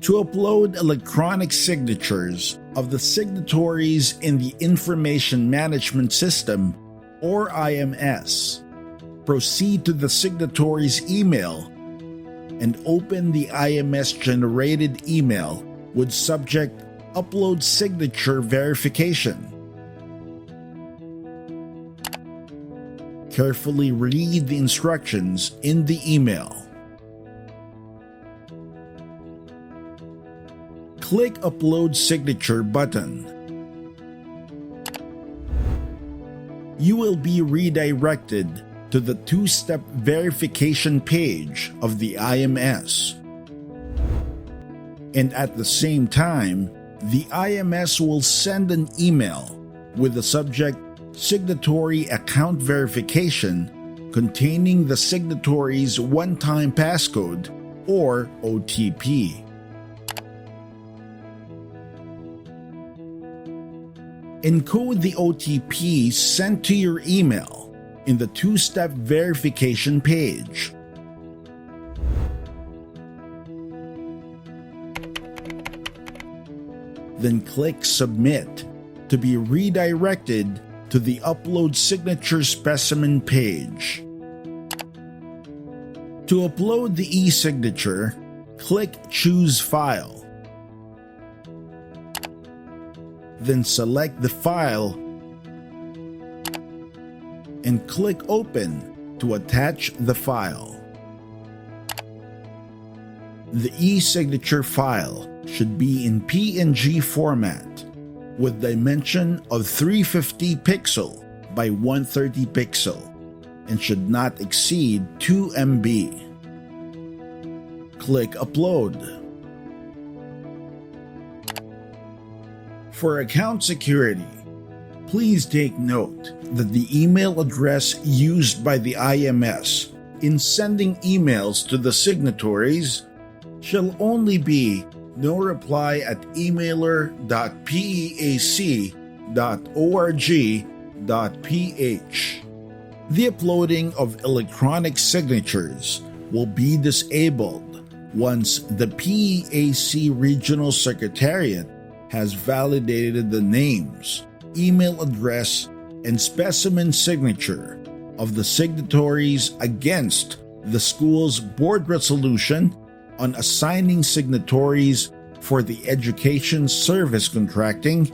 To upload electronic signatures of the signatories in the Information Management System, or IMS, proceed to the signatory's email and open the IMS-generated email with subject Upload Signature Verification. Carefully read the instructions in the email. Click Upload Signature button. You will be redirected to the two-step verification page of the IMS. And at the same time, the IMS will send an email with the subject Signatory Account Verification containing the signatory's one-time passcode or OTP. Encode the OTP sent to your email in the two-step verification page. Then click Submit to be redirected to the Upload Signature Specimen page. To upload the e-signature, click Choose File. Then select the file and click Open to attach the file. The e-signature file should be in PNG format with dimension of 350 pixel by 130 pixel and should not exceed 2 MB. Click Upload. For account security, please take note that the email address used by the IMS in sending emails to the signatories shall only be noreply@peac.org.ph. The uploading of electronic signatures will be disabled once the PEAC Regional Secretariat has validated the names, email address, and specimen signature of the signatories against the school's board resolution on assigning signatories for the education service contracting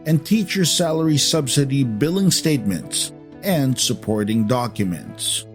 and teacher salary subsidy billing statements and supporting documents.